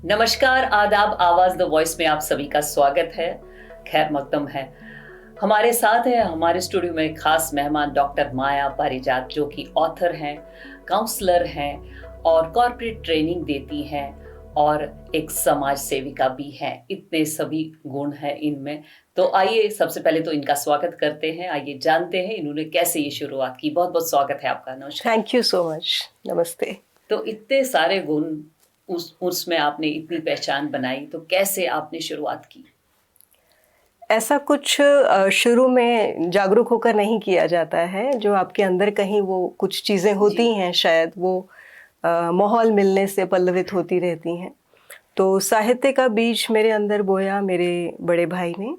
नमस्कार, आदाब, आवाज द वॉइस में आप सभी का स्वागत है। खैर मकदम है। हमारे साथ है हमारे स्टूडियो में खास मेहमान डॉक्टर माया पारिजात, जो कि ऑथर हैं, काउंसलर हैं और कॉर्पोरेट ट्रेनिंग देती हैं और एक समाज सेविका भी हैं। इतने सभी गुण हैं इनमें। तो आइए सबसे पहले तो इनका स्वागत करते हैं। आइए जानते हैं इन्होंने कैसे ये शुरुआत की। बहुत बहुत स्वागत है आपका। नमस्कार। Thank you so much. नमस्ते। तो इतने सारे गुण उसमें आपने इतनी पहचान बनाई, तो कैसे आपने शुरुआत की? ऐसा कुछ शुरू में जागरूक होकर नहीं किया जाता है। जो आपके अंदर कहीं वो कुछ चीज़ें होती हैं, शायद वो माहौल मिलने से पल्लवित होती रहती हैं। तो साहित्य का बीज मेरे अंदर बोया मेरे बड़े भाई ने,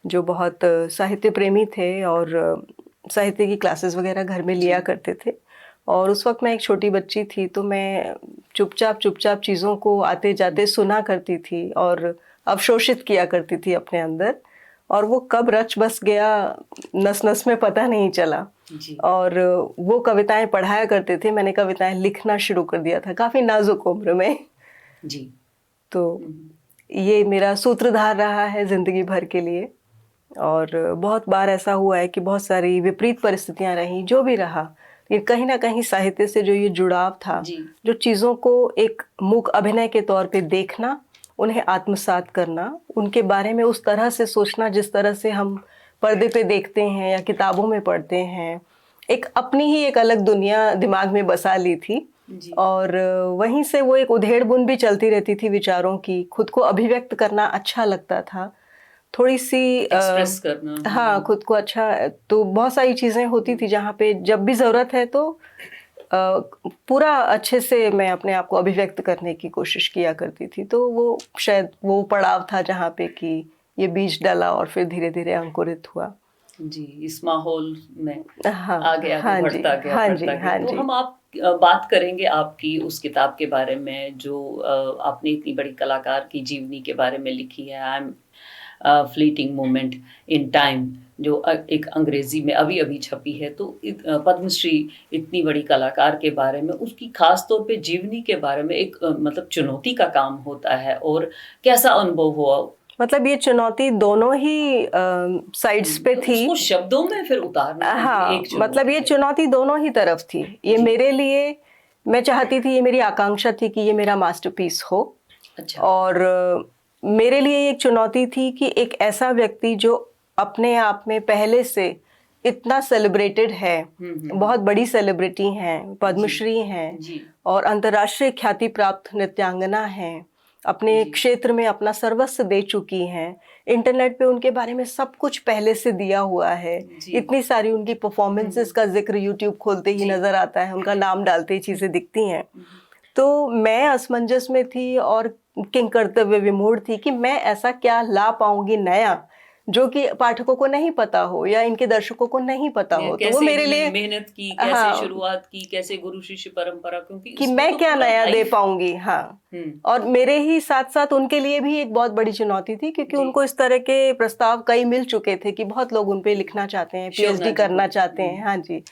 जो बहुत साहित्य प्रेमी थे और साहित्य की क्लासेस वगैरह घर में लिया करते थे। और उस वक्त मैं एक छोटी बच्ची थी, तो मैं चुपचाप चीज़ों को आते जाते सुना करती थी और अवशोषित किया करती थी अपने अंदर। और वो कब रच बस गया नस नस में पता नहीं चला। जी। और वो कविताएं पढ़ाया करते थे। मैंने कविताएं लिखना शुरू कर दिया था काफ़ी नाजुक उम्र में। जी। तो ये मेरा सूत्रधार रहा है ज़िंदगी भर के लिए। और बहुत बार ऐसा हुआ है कि बहुत सारी विपरीत परिस्थितियां रहीं, जो भी रहा, लेकिन कहीं ना कहीं साहित्य से जो ये जुड़ाव था, जी। जो चीज़ों को एक मूक अभिनय के तौर पे देखना, उन्हें आत्मसात करना, उनके बारे में उस तरह से सोचना जिस तरह से हम पर्दे पे देखते हैं या किताबों में पढ़ते हैं, एक अपनी ही एक अलग दुनिया दिमाग में बसा ली थी। जी। और वहीं से वो एक उधेड़ बुन भी चलती रहती थी विचारों की। खुद को अभिव्यक्त करना अच्छा लगता था, थोड़ी सी एक्सप्रेस करना। हाँ, खुद को अच्छा। तो बहुत सारी चीज़ें होती थी जहाँ पे जब भी ज़रूरत है तो पूरा अच्छे से मैं अपने आप को अभिव्यक्त करने की कोशिश किया करती थी। तो वो शायद वो पड़ाव था जहाँ पे कि ये बीज डला और फिर धीरे धीरे अंकुरित हुआ। जी, इस माहौल में हाँ, आगे आगे हाँ जी, बढ़ता गया हाँ जी, बढ़ता गया। हाँ तो जी। हम आप बात करेंगे आपकी उस किताब के बारे में जो आपने इतनी बड़ी कलाकार की जीवनी के बारे में लिखी है, I am fleeting moment in time, जो एक अंग्रेजी में अभी अभी छपी है। तो पद्मश्री इतनी बड़ी कलाकार के बारे में, उसकी खास तौर पे जीवनी के बारे में एक मतलब चुनौती का काम होता है। और कैसा अनुभव हुआ? मतलब ये चुनौती दोनों ही साइड्स पे तो थी। उसको शब्दों में फिर उतारना हाँ, एक मतलब चुनौती ये है। चुनौती दोनों ही तरफ थी। ये जी। मेरे लिए, मैं चाहती थी, ये मेरी आकांक्षा थी कि ये मेरा मास्टरपीस हो। अच्छा। और मेरे लिए एक चुनौती थी कि एक ऐसा व्यक्ति जो अपने आप में पहले से इतना सेलिब्रेटेड है, बहुत बड़ी सेलिब्रिटी हैं, जी। पद्मश्री हैं जी। और अंतर्राष्ट्रीय ख्याति प्राप्त नृत्यांगना हैं, अपने जी। क्षेत्र में अपना सर्वस्व दे चुकी हैं, इंटरनेट पे उनके बारे में सब कुछ पहले से दिया हुआ है, जी। इतनी सारी उनकी परफॉर्मेंसेस का जिक्र यूट्यूब खोलते ही जी। नजर आता है, उनका नाम डालते ही चीज़ें दिखती हैं। तो मैं असमंजस में थी और किंग कर्तव्य विमूढ़ थी कि मैं ऐसा क्या ला पाऊंगी नया, जो कि पाठकों को नहीं पता हो या इनके दर्शकों को नहीं पता ये हो। तो वो कैसे मेरे इन्होंने लिए, मेहनत की, कैसे हाँ, शुरुआत की, कैसे गुरु शिष्य परंपरा, क्योंकि कि इसमें मैं तो क्या पूरा नया दे लाइफ। पाऊंगी। हाँ, और मेरे ही साथ साथ उनके लिए भी एक बहुत बड़ी चुनौती थी, क्योंकि जी। उनको इस तरह के प्रस्ताव कई मिल चुके थे कि बहुत लोग उन पे लिखना चाहते हैं, पीएचडी शोभना जी को। करना चाहते हैं। हाँ जी।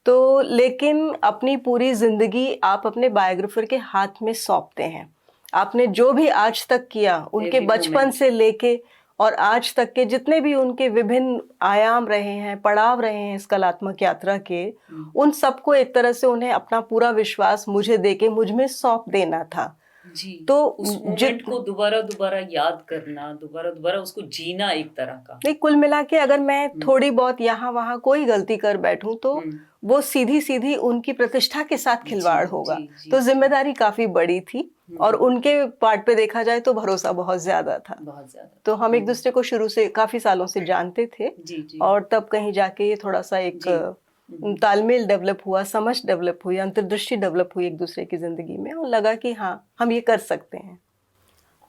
तो लेकिन अपनी पूरी जिंदगी आप अपने बायोग्राफर के हाथ में सौंपते हैं। आपने जो भी आज तक किया, उनके एवरी बचपन मोमेंट। से लेके और आज तक के जितने भी उनके विभिन्न आयाम रहे हैं, पड़ाव रहे हैं इस कलात्मक यात्रा के, उन सबको एक तरह से उन्हें अपना पूरा विश्वास मुझे देके मुझ में सौंप देना था। जी। तो उस मोमेंट को दोबारा दोबारा याद करना, दोबारा दोबारा उसको जीना एक तरह का। नहीं, कुल मिला के अगर मैं थोड़ी बहुत यहाँ वहाँ कोई गलती कर बैठूं तो वो सीधी सीधी उनकी प्रतिष्ठा के साथ जी। खिलवाड़ होगा। जी। जी। तो जिम्मेदारी काफी बड़ी थी और उनके पार्ट पे देखा जाए तो भरोसा बहुत ज्यादा था। बहुत ज्यादा। तो हम एक दूसरे को शुरू से काफी सालों से जानते थे जी। जी। और तब कहीं जाके ये थोड़ा सा एक जी। तालमेल डेवलप हुआ, समझ डेवलप हुई, अंतर्दृष्टि डेवलप हुई एक दूसरे की जिंदगी में, और लगा कि हाँ, हम ये कर सकते हैं।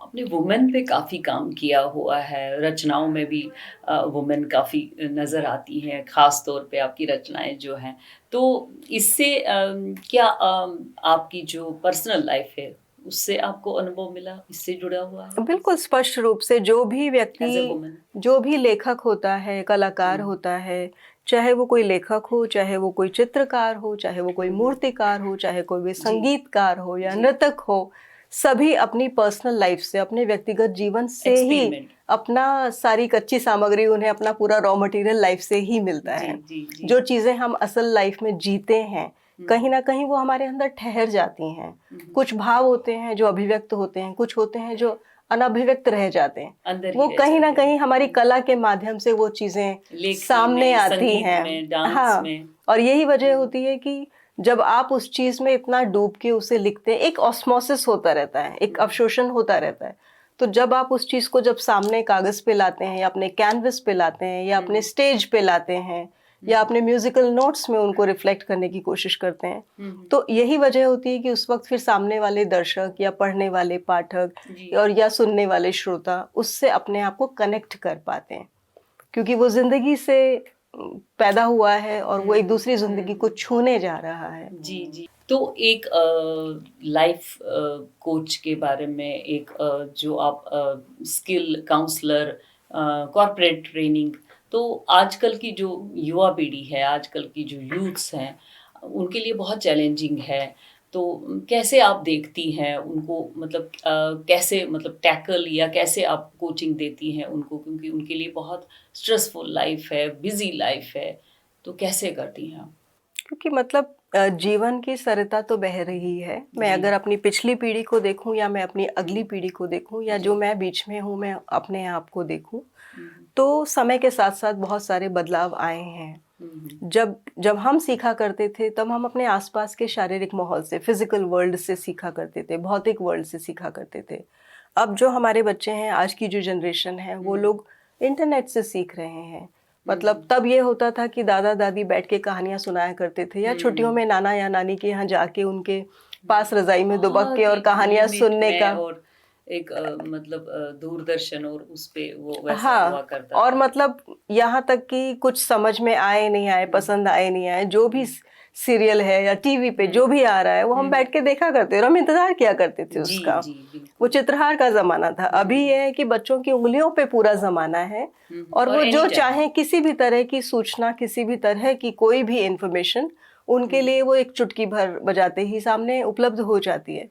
आपने वुमेन पे काफ़ी काम किया हुआ है, रचनाओं में भी वुमेन काफ़ी नज़र आती हैं, ख़ास तौर पे आपकी रचनाएँ जो हैं। तो इससे क्या आपकी जो पर्सनल लाइफ़ है, उससे आपको अनुभव मिला, इससे जुड़ा हुआ है? बिल्कुल स्पष्ट रूप से जो भी एज़ अ व्यक्ति, वुमन। जो भी लेखक होता है, कलाकार होता है, चाहे वो कोई लेखक हो, चाहे वो कोई चित्रकार हो, चाहे वो कोई मूर्तिकार हो, चाहे कोई भी जी। संगीतकार हो या जी। नृतक हो, सभी अपनी पर्सनल लाइफ से, अपने व्यक्तिगत जीवन से ही एक्सपेरिमेंट। अपना सारी कच्ची सामग्री उन्हें अपना पूरा रॉ मटेरियल लाइफ से ही मिलता जी है। जी जी। जो चीज़ें हम असल लाइफ में जीते हैं कहीं ना कहीं वो हमारे अंदर ठहर जाती हैं। कुछ भाव होते हैं जो अभिव्यक्त होते हैं, कुछ होते हैं जो अनभिव्यक्त रह जाते हैं। अंदर ही वो रह कहीं ना जाते कहीं हैं। हमारी कला के माध्यम से वो चीज़ें लेखनी सामने में, आती संगीत हैं। में, डांस हाँ, में। और यही वजह होती है कि जब आप उस चीज में इतना डूब के उसे लिखते हैं, एक ऑस्मोसिस होता रहता है, एक अवशोषण होता रहता है। तो जब आप उस चीज को जब सामने कागज पे लाते हैं या अपने कैनवस पे लाते हैं या अपने स्टेज पे लाते हैं या अपने म्यूजिकल नोट्स में उनको रिफ्लेक्ट करने की कोशिश करते हैं, तो यही वजह होती है कि उस वक्त फिर सामने वाले दर्शक या पढ़ने वाले पाठक जी। और या सुनने वाले श्रोता उससे अपने आप को कनेक्ट कर पाते हैं, क्योंकि वो जिंदगी से पैदा हुआ है और वो एक दूसरी जिंदगी को छूने जा रहा है। जी जी। तो एक लाइफ कोच के बारे में, एक जो आप स्किल काउंसलर, कॉर्पोरेट ट्रेनिंग, तो आजकल की जो युवा पीढ़ी है, आजकल की जो यूथ्स हैं, उनके लिए बहुत चैलेंजिंग है। तो कैसे आप देखती हैं उनको, मतलब कैसे, मतलब टैकल, या कैसे आप कोचिंग देती हैं उनको, क्योंकि उनके लिए बहुत स्ट्रेसफुल लाइफ है, बिजी लाइफ है, तो कैसे करती हैं आप? क्योंकि मतलब जीवन की सरिता तो बह रही है। मैं जी। अगर अपनी पिछली पीढ़ी को देखूं या मैं अपनी अगली पीढ़ी को देखूं या जी। जो मैं बीच में हूं मैं अपने आप को देखूं, हुँ, तो समय के साथ साथ बहुत सारे बदलाव आए हैं। हुँ। जब जब हम सीखा करते थे तब हम अपने आसपास के शारीरिक माहौल से, फिजिकल वर्ल्ड से सीखा करते थे, भौतिक वर्ल्ड से सीखा करते थे। अब जो हमारे बच्चे हैं, आज की जो जनरेशन है, वो लोग इंटरनेट से सीख रहे हैं। मतलब तब ये होता था कि दादा दादी बैठ के कहानियां सुनाया करते थे या छुट्टियों में नाना या नानी के यहाँ जाके उनके पास रजाई में दुबक हाँ, के और कि कहानियां नियमित सुनने में, का। और एक मतलब दूरदर्शन, और उस पे वो वैसा हुआ हाँ, करता और था। मतलब यहाँ तक कि कुछ समझ में आए नहीं आए, पसंद आए नहीं आए, जो भी सीरियल है या टीवी पे जो भी आ रहा है वो हम बैठ के देखा करते थे और हम इंतजार किया करते थे जी उसका। जी वो बिल्कुल। चित्रहार का जमाना था। अभी ये है कि बच्चों की उंगलियों पे पूरा जमाना है और वो और जो एनी टाइम। चाहे किसी भी तरह की सूचना, किसी भी तरह की कोई भी इंफॉर्मेशन उनके लिए वो एक चुटकी भर बजाते ही सामने उपलब्ध हो जाती है।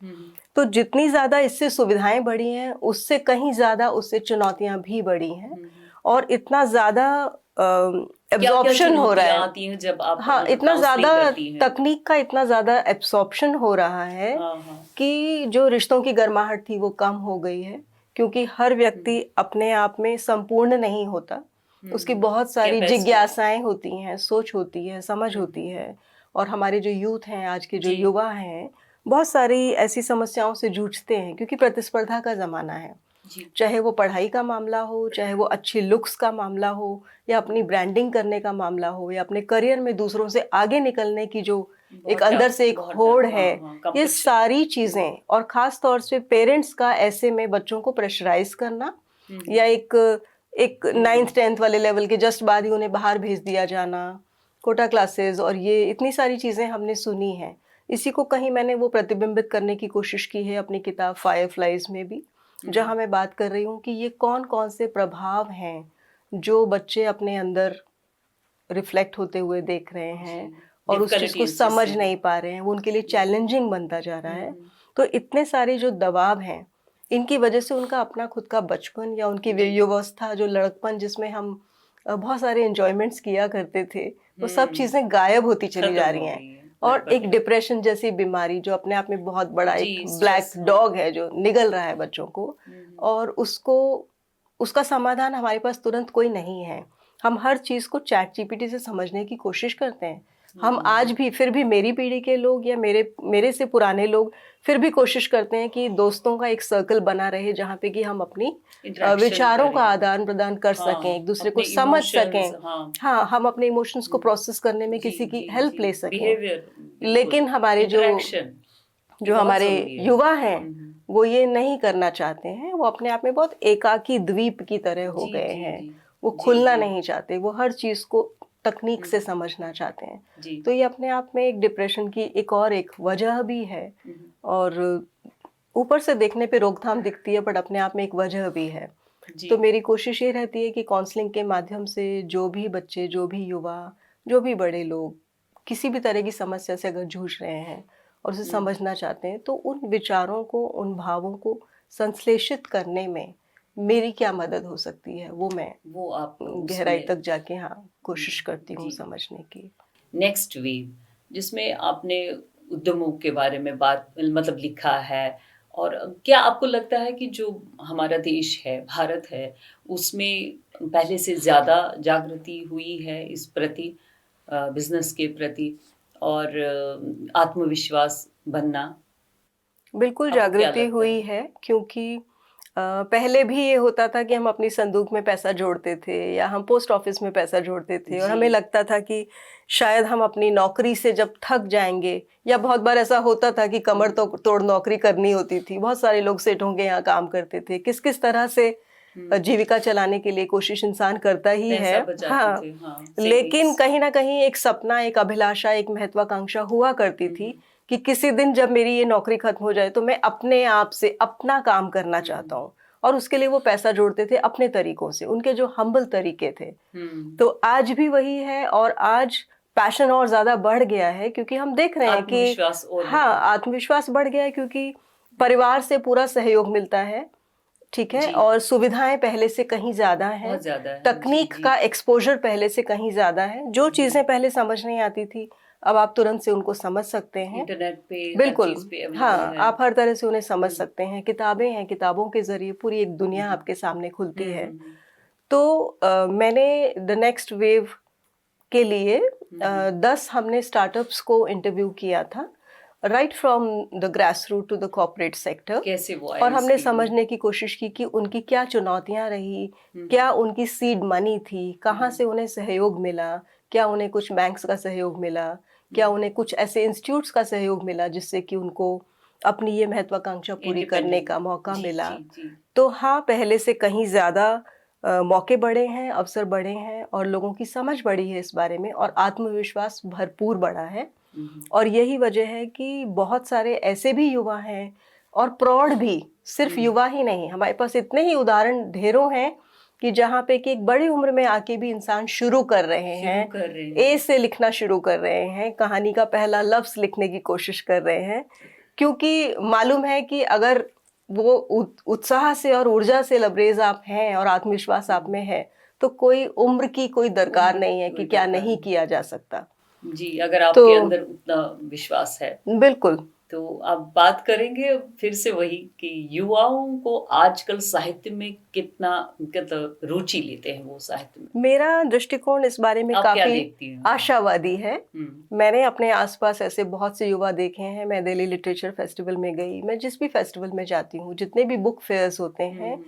तो जितनी ज्यादा इससे सुविधाएं बढ़ी हैं, उससे कहीं ज्यादा उससे चुनौतियां भी बढ़ी हैं और इतना ज्यादा क्या क्या एब्जॉर्प्शन हो रहा चुनौतियां है। आती हैं जब आप हाँ, मतलब इतना काउंसलिंग ज्यादा करती हैं? तकनीक का इतना ज्यादा एब्सॉर्प्शन हो रहा है हाँ हाँ। कि जो रिश्तों की गर्माहट थी वो कम हो गई है, क्योंकि हर व्यक्ति अपने आप में संपूर्ण नहीं होता। उसकी बहुत सारी कैपेसिटी। जिज्ञासाएं होती हैं, सोच होती है, समझ होती है। और हमारे जो यूथ हैं, आज के जो जी। युवा हैं, बहुत सारी ऐसी समस्याओं से जूझते हैं क्योंकि प्रतिस्पर्धा का ज़माना है। जी। चाहे वो पढ़ाई का मामला हो, चाहे वो अच्छी लुक्स का मामला हो, या अपनी ब्रांडिंग करने का मामला हो, या अपने करियर में दूसरों से आगे निकलने की जो एक बहुत अंदर टफ, से एक बहुत होड़ टफ। है। हाँ हाँ, ये कंपटीशन। सारी चीज़ें और ख़ास तौर से पेरेंट्स का ऐसे में बच्चों को प्रेशराइज़ करना या एक एक 9th 10th वाले लेवल के जस्ट बाद ही उन्हें बाहर भेज दिया जाना, कोटा क्लासेस, और ये इतनी सारी चीज़ें हमने सुनी हैं। इसी को कहीं मैंने वो प्रतिबिंबित करने की कोशिश की है अपनी किताब फायरफ्लाइज में भी, जहाँ मैं बात कर रही हूँ कि ये कौन-कौन से प्रभाव हैं जो बच्चे अपने अंदर रिफ्लेक्ट होते हुए देख रहे हैं और उस चीज़ को समझ नहीं पा रहे हैं, वो उनके लिए चैलेंजिंग बनता जा रहा है। तो इतने सारे जो दबाव हैं, इनकी वजह से उनका अपना खुद का बचपन या उनकी युवावस्था, जो लड़कपन जिसमें हम बहुत सारे एन्जॉयमेंट्स किया करते थे, वो सब चीज़ें गायब होती चली जा खत्म रही हो हैं। गई है और एक लगभग। डिप्रेशन जैसी बीमारी जो अपने आप में बहुत बड़ा जी, एक ब्लैक स्ट्रेस। हाँ। डॉग है जो निगल रहा है बच्चों को, और उसको उसका समाधान हमारे पास तुरंत कोई नहीं है। हम हर चीज़ को चैट जीपीटी से समझने की कोशिश करते हैं। हम आज भी, फिर भी मेरी पीढ़ी के लोग या मेरे मेरे से पुराने लोग फिर भी कोशिश करते हैं कि दोस्तों का एक सर्कल बना रहे जहाँ पे कि हम अपनी इंटरेक्शन विचारों का करें। आदान प्रदान कर हाँ, सकें, एक दूसरे को अपने समझ इमोशंस। सकें। हाँ। हाँ, हम अपने इमोशंस को प्रोसेस करने में जी किसी की जी हेल्प जी। ले सकें। बिहेवियर। बिल्कुल। लेकिन हमारे इंटरेक्शन, ये जो बहुत हमारे जरूरी है। युवा हैं, वो ये नहीं करना चाहते हैं। वो अपने आप में बहुत एकाकी द्वीप की तरह हो जी गए जी हैं। जी। वो जी खुलना जी। नहीं चाहते, वो हर चीज़ को तकनीक से समझना चाहते हैं। जी। तो ये अपने आप में एक डिप्रेशन की एक वजह भी है, और ऊपर से देखने पे रोकथाम दिखती है बट अपने आप में एक वजह भी है। जी। तो मेरी कोशिश ये रहती है कि काउंसलिंग के माध्यम से जो भी बच्चे, जो भी युवा, जो भी बड़े लोग किसी भी तरह की समस्या से अगर जूझ रहे हैं और उसे समझना चाहते हैं, तो उन विचारों को, उन भावों को संश्लेषित करने में मेरी क्या मदद हो सकती है, वो आप गहराई उसमें तक जाके हाँ कोशिश करती हूँ जी। समझने की। नेक्स्ट वेव, जिसमें आपने उद्यमों के बारे में बात मतलब लिखा है, और क्या आपको लगता है कि जो हमारा देश है, भारत है, उसमें पहले से ज़्यादा जागृति हुई है इस प्रति, बिज़नेस के प्रति, और आत्मविश्वास बनना? बिल्कुल आपको क्या जागृति लगता हुई है? है, क्योंकि पहले भी ये होता था कि हम अपनी संदूक में पैसा जोड़ते थे या हम पोस्ट ऑफिस में पैसा जोड़ते थे, और जी। हमें लगता था कि शायद हम अपनी नौकरी से जब थक जाएंगे, या बहुत बार ऐसा होता था कि कमर तो तोड़ नौकरी करनी होती थी। बहुत सारे लोग सेठों के यहाँ काम करते थे, किस किस तरह से जीविका चलाने के लिए कोशिश इंसान करता ही पैसा है। बचाते हाँ, थे, हाँ, लेकिन सेविंग्स। कहीं ना कहीं एक सपना, एक अभिलाषा, एक महत्वाकांक्षा हुआ करती थी कि किसी दिन जब मेरी ये नौकरी खत्म हो जाए तो मैं अपने आप से अपना काम करना चाहता हूँ। और उसके लिए वो पैसा जोड़ते थे अपने तरीकों से, उनके जो हम्बल तरीके थे। तो आज भी वही है, और आज पैशन और ज्यादा बढ़ गया है, क्योंकि हम देख रहे हैं कि आत्मविश्वास और हाँ, बढ़ा। आत्मविश्वास बढ़ गया है, क्योंकि परिवार से पूरा सहयोग मिलता है, ठीक है, जी, और सुविधाएं पहले से कहीं ज्यादा हैं, बहुत ज़्यादा है। जी, तकनीक जी, का एक्सपोजर पहले से कहीं ज्यादा है। जो जी। चीजें पहले समझ नहीं आती थी, अब आप तुरंत से उनको समझ सकते हैं। इंटरनेट पे हर बिल्कुल, चीज़ पे अवेलेबल हाँ, है। आप हर तरह से उन्हें समझ सकते हैं। किताबें हैं, किताबों के जरिए पूरी एक दुनिया आपके सामने खुलती है। हुँ। तो मैंने द नेक्स्ट वेव के लिए 10 हमने स्टार्टअप्स को इंटरव्यू किया था, right from the grass root to the corporate sector. कैसे वो आए और इस हमने फील्ड में? समझने की कोशिश की कि उनकी क्या चुनौतियां रही, क्या उनकी सीड मनी थी, कहाँ से उन्हें सहयोग मिला, क्या उन्हें कुछ बैंक्स का सहयोग मिला, क्या उन्हें कुछ ऐसे इंस्टीट्यूट्स का सहयोग मिला जिससे कि उनको अपनी ये महत्वाकांक्षा पूरी करने इंडिपेंडेंट। का मौका जी, मिला। जी, जी। तो हाँ, पहले से कहीं ज़्यादा मौके बढ़े हैं, अवसर बढ़े हैं, और लोगों की समझ बढ़ी है इस बारे में, और आत्मविश्वास भरपूर बढ़ा है। और यही वजह है कि बहुत सारे ऐसे भी युवा हैं, और प्रौढ़ भी, सिर्फ युवा ही नहीं, हमारे पास इतने ही उदाहरण ढेरों हैं कि जहाँ पे कि एक बड़ी उम्र में आके भी इंसान शुरू कर रहे शुरू हैं, कर रहे ए हैं। से लिखना शुरू कर रहे हैं, कहानी का पहला लफ्ज लिखने की कोशिश कर रहे हैं, क्योंकि मालूम है कि अगर वो उत्साह से और ऊर्जा से लबरेज आप हैं और आत्मविश्वास आप में है, तो कोई उम्र की कोई दरकार उम्र नहीं है की कि कोई क्या दरकार नहीं नहीं। किया जा सकता। जी, अगर तो आपके अंदर उतना विश्वास है। बिल्कुल, तो आप बात करेंगे फिर से वही कि युवाओं को आजकल साहित्य में कितना मतलब रुचि लेते हैं वो साहित्य में? मेरा दृष्टिकोण इस बारे में आप क्या काफी देखती हैं? आशावादी है। हुँ। मैंने अपने आसपास ऐसे बहुत से युवा देखे हैं। मैं दिल्ली लिटरेचर फेस्टिवल में गई, मैं जिस भी फेस्टिवल में जाती हूँ, जितने भी बुक फेयर्स होते हैं,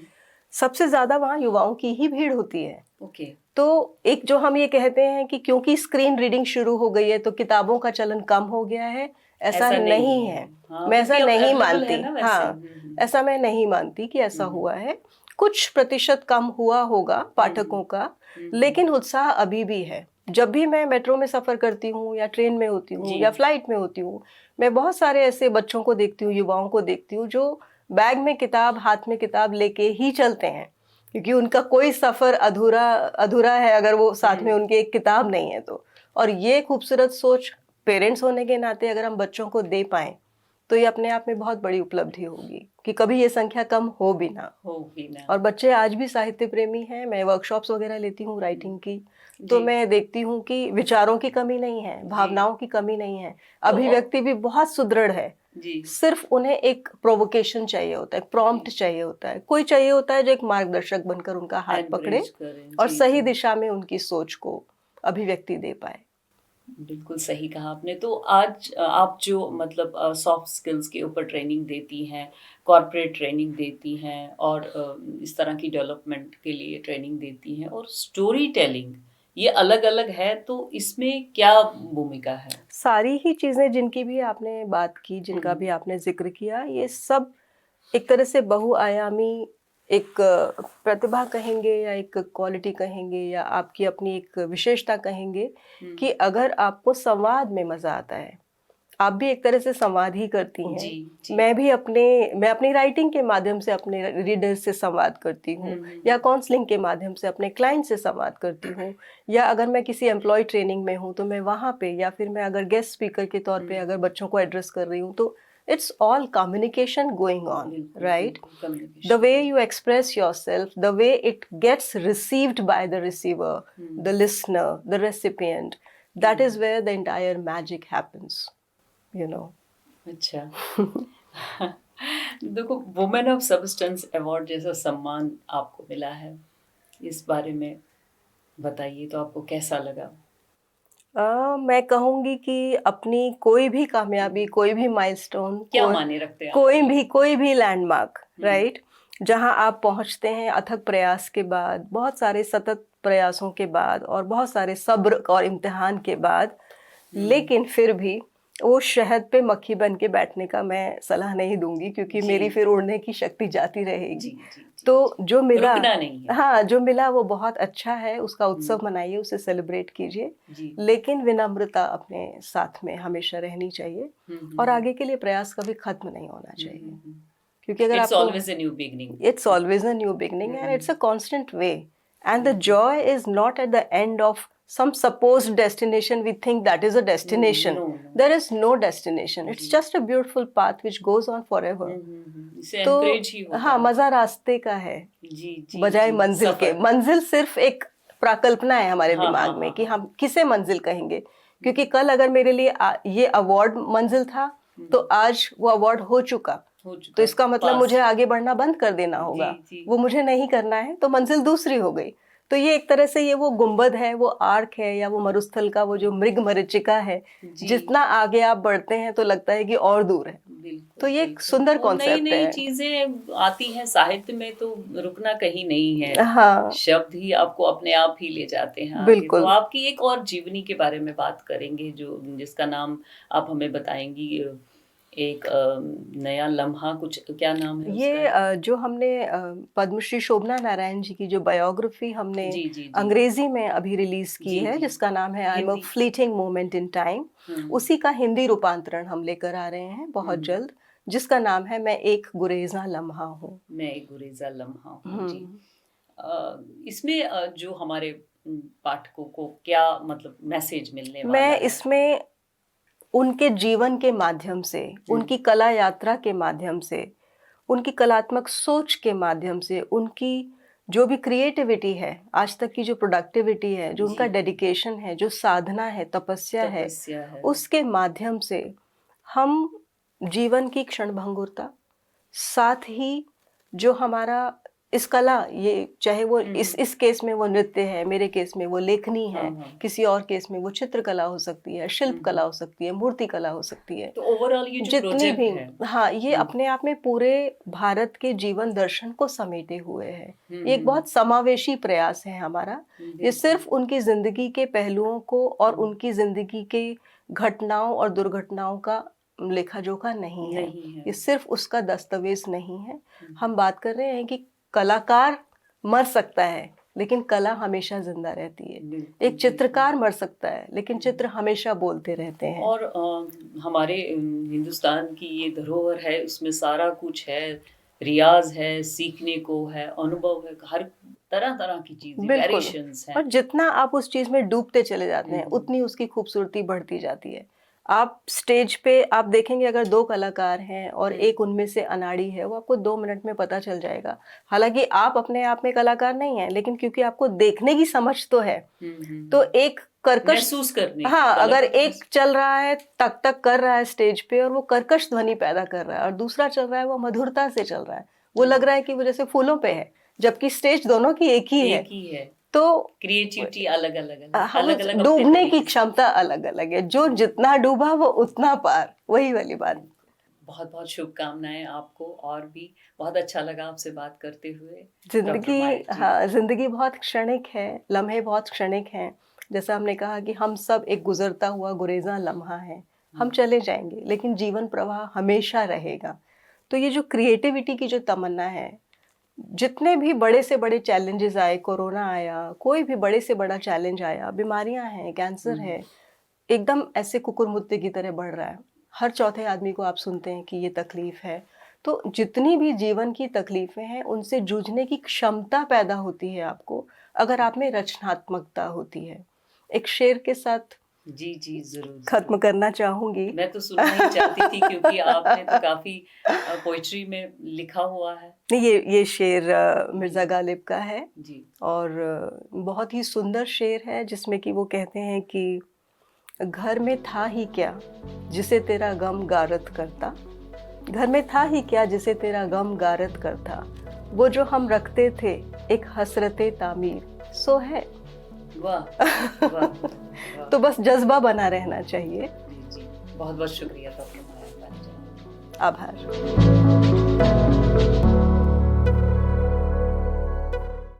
सबसे ज्यादा वहाँ युवाओं की ही भीड़ होती है। ओके। तो एक जो हम ये कहते हैं कि क्योंकि स्क्रीन रीडिंग शुरू हो गई है तो किताबों का चलन कम हो गया है, ऐसा ऐसा नहीं नहीं है। है। हाँ, मैं ऐसा क्योंकि अब नहीं अवेलेबल है मानती, ना वैसे। हाँ, ऐसा मैं नहीं मानती कि ऐसा हुआ है। कुछ प्रतिशत कम हुआ होगा पाठकों का, लेकिन उत्साह अभी भी है। जब भी मैं मेट्रो में सफर करती हूँ, या ट्रेन में होती हूँ, जी। या फ्लाइट में होती हूँ, मैं बहुत सारे ऐसे बच्चों को देखती हूँ, युवाओं को देखती हूँ, जो बैग में किताब, हाथ में किताब लेके ही चलते हैं, क्योंकि उनका कोई सफर अधूरा अधूरा है अगर वो साथ में उनके एक किताब नहीं है तो। और ये खूबसूरत सोच पेरेंट्स होने के नाते अगर हम बच्चों को दे पाएं, तो ये अपने आप में बहुत बड़ी उपलब्धि होगी कि कभी ये संख्या कम हो भी ना। हो भी ना। और बच्चे आज भी साहित्य प्रेमी हैं। मैं वर्कशॉप्स वगैरह लेती हूँ राइटिंग की, तो जी। मैं देखती हूँ कि विचारों की कमी नहीं है, भावनाओं की कमी नहीं है, तो अभिव्यक्ति भी बहुत सुदृढ़ है। जी। सिर्फ उन्हें एक प्रोवोकेशन चाहिए होता है, प्रॉम्प्ट चाहिए होता है, कोई चाहिए होता है जो एक मार्गदर्शक बनकर उनका हाथ पकड़े एनकरेज करें। और जी, सही जी। दिशा में उनकी सोच को अभिव्यक्ति दे पाए। बिल्कुल सही कहा आपने। तो आज आप जो मतलब सॉफ्ट स्किल्स के ऊपर ट्रेनिंग देती हैं, कॉर्पोरेट ट्रेनिंग देती हैं, और इस तरह की डेवलपमेंट के लिए ट्रेनिंग देती हैं, और स्टोरी टेलिंग, ये अलग-अलग है, तो इसमें क्या भूमिका है? सारी ही चीजें जिनकी भी आपने बात की, जिनका भी आपने जिक्र किया, ये सब एक तरह से बहुआयामी एक प्रतिभा कहेंगे, या एक क्वालिटी कहेंगे, या आपकी अपनी एक विशेषता कहेंगे, कि अगर आपको संवाद में मजा आता है, आप भी एक तरह से संवाद ही करती हैं। जी। मैं अपनी राइटिंग के माध्यम से अपने रीडर से संवाद करती हूँ, या काउंसलिंग के माध्यम से अपने क्लाइंट से संवाद करती हूँ, या अगर मैं किसी एम्प्लॉय ट्रेनिंग में हूँ तो मैं वहाँ पे, या फिर मैं अगर गेस्ट स्पीकर के तौर पे अगर बच्चों को एड्रेस कर रही हूँ, तो it's all communication going on, right? The way you express yourself, the way it gets received by the receiver, the listener, the recipient, that is where the entire magic happens, you know. अच्छा। देखो, women of substance award जैसा सम्मान आपको मिला है, इस बारे में बताइए, तो आपको कैसा लगा? मैं कहूँगी कि अपनी कोई भी कामयाबी, कोई भी माइलस्टोन, क्या माने रखते हैं आप? कोई भी लैंडमार्क, राइट, जहाँ आप पहुँचते हैं अथक प्रयास के बाद, बहुत सारे सतत प्रयासों के बाद, और बहुत सारे सब्र और इम्तिहान के बाद, लेकिन फिर भी वो शहद पे मक्खी बन के बैठने का मैं सलाह नहीं दूंगी, क्योंकि मेरी फिर उड़ने की शक्ति जाती रहेगी। तो जो मिला, रुकना नहीं है। हाँ, जो मिला वो बहुत अच्छा है, उसका उत्सव मनाइए, उसे सेलिब्रेट कीजिए, लेकिन विनम्रता अपने साथ में हमेशा रहनी चाहिए, और आगे के लिए प्रयास कभी खत्म नहीं होना चाहिए, क्योंकि अगर It's always a new beginning. It's always a new beginning, and it's a constant way, and the joy is not at the end of some supposed destination. We think that is a destination. No. There is no destination. It's just a beautiful path which goes on forever. इसे तो encourage ही होता हाँ, है। मजा रास्ते का है, जी, बजाय मंजिल के। मंजिल सिर्फ एक प्राकल्पना है हमारे दिमाग में, कि हम किसे मंजिल कहेंगे, क्योंकि कल अगर मेरे लिए ये अवार्ड मंजिल था, तो आज वो अवार्ड हो चुका, तो इसका मतलब मुझे आगे बढ़ना बंद कर देना होगा। वो मुझे नहीं करना है, तो मंजिल दूसरी हो गई। तो ये एक तरह से ये वो गुंबद है, वो आर्क है, या वो मरुस्थल का वो जो मृग मरीचिका है, जितना आगे आप बढ़ते हैं तो लगता है कि और दूर है। तो ये एक सुंदर कॉन्सेप्ट है। नई चीजें आती हैं साहित्य में, तो रुकना कहीं नहीं है। हाँ, शब्द ही आपको अपने आप ही ले जाते हैं। बिल्कुल। तो आपकी एक और जीवनी के बारे में बात करेंगे, जो जिसका नाम आप हमें बताएंगी, एक नया लम्हा, कुछ क्या नाम है ये उसका? जो हमने पद्मश्री शोभना नारायण जी की जो बायोग्राफी हमने जी। अंग्रेजी में अभी रिलीज की है, जिसका नाम है I am a fleeting moment in time, उसी का हिंदी रूपांतरण हम लेकर आ रहे हैं बहुत जल्द, जिसका नाम है मैं एक गुरेजा लम्हा हूँ। मैं एक गुरेजा लम्हा हूँ। जी। इसमें जो हमारे पाठकों को क्या मतलब मैसेज मिलने वाला है? मैं इसमें उनके जीवन के माध्यम से, उनकी कला यात्रा के माध्यम से, उनकी कलात्मक सोच के माध्यम से, उनकी जो भी क्रिएटिविटी है, आज तक की जो प्रोडक्टिविटी है, जो उनका डेडिकेशन है, जो साधना है, तपस्या है, उसके माध्यम से हम जीवन की क्षणभंगुरता, साथ ही जो हमारा इस कला, ये चाहे वो इस केस में वो नृत्य है, मेरे केस में वो लेखनी है, किसी और केस में वो चित्रकला हो सकती है, शिल्प कला हो सकती है, मूर्ति कला हो सकती है, तो ओवरऑल ये जो जितनी भी है, हाँ, ये अपने आप में पूरे भारत के जीवन दर्शन को समेटे हुए है। ये एक बहुत समावेशी प्रयास है हमारा। ये सिर्फ उनकी जिंदगी के पहलुओं को और उनकी जिंदगी के घटनाओं और दुर्घटनाओं का लेखा जोखा नहीं है। ये सिर्फ उसका दस्तावेज नहीं है। हम बात कर रहे हैं कि कलाकार मर सकता है, लेकिन कला हमेशा जिंदा रहती है। एक चित्रकार मर सकता है, लेकिन चित्र हमेशा बोलते रहते हैं। और हमारे हिंदुस्तान की ये धरोहर है, उसमें सारा कुछ है, रियाज है, सीखने को है, अनुभव है, हर तरह तरह की चीजें, वेरिएशंस हैं। और जितना आप उस चीज में डूबते चले जाते हैं, उतनी उसकी खूबसूरती बढ़ती जाती है। आप स्टेज पे आप देखेंगे, अगर दो कलाकार हैं और एक उनमें से अनाड़ी है, वो आपको 2 मिनट में पता चल जाएगा। हालांकि आप अपने आप में कलाकार नहीं हैं, लेकिन क्योंकि आपको देखने की समझ तो है, तो एक कर्कश महसूस करने, हाँ, अगर एक चल रहा है तक तक कर रहा है स्टेज पे, और वो कर्कश ध्वनि पैदा कर रहा है, और दूसरा चल रहा है वो मधुरता से चल रहा है, वो लग रहा है कि वो जैसे फूलों पे है, जबकि स्टेज दोनों की एक ही है। तो क्रिएटिविटी अलग अलग, डूबने की क्षमता अलग अलग है। जो जितना डूबा वो उतना पार, वही वाली बात। बहुत बहुत शुभकामनाएं आपको, और भी बहुत अच्छा लगा आपसे बात करते हुए। जिंदगी बहुत क्षणिक है, लम्हे बहुत क्षणिक हैं। जैसा हमने कहा कि हम सब एक गुजरता हुआ गुरेजा लम्हा है, हम चले जाएंगे, लेकिन जीवन प्रवाह हमेशा रहेगा। तो ये जो क्रिएटिविटी की जो तमन्ना है, जितने भी बड़े से बड़े चैलेंजेस आए, कोरोना आया, कोई भी बड़े से बड़ा चैलेंज आया, बीमारियां हैं, कैंसर है, एकदम ऐसे कुकुर मुत्ते की तरह बढ़ रहा है, हर चौथे आदमी को आप सुनते हैं कि ये तकलीफ है। तो जितनी भी जीवन की तकलीफें हैं उनसे जूझने की क्षमता पैदा होती है आपको, अगर आप में रचनात्मकता होती है। एक शेर के साथ जी जी, जरूर खत्म जरूर। करना चाहूंगी। मैं तो सुनना ही चाहती थी क्योंकि आपने तो काफी पोइट्री में लिखा हुआ है। नहीं, ये शेर मिर्ज़ा गालिब का है जी और बहुत ही सुंदर शेर है जिसमें कि वो कहते हैं कि घर में था ही क्या जिसे तेरा गम गारत करता, घर में था ही क्या जिसे तेरा गम गारत करता, वो जो हम रखते थे एक हसरते तामीर सो है। वाह वाह वाह। तो बस जज्बा बना रहना चाहिए। जी जी, बहुत बहुत शुक्रिया डॉक्टर माया पारिजात। आभार।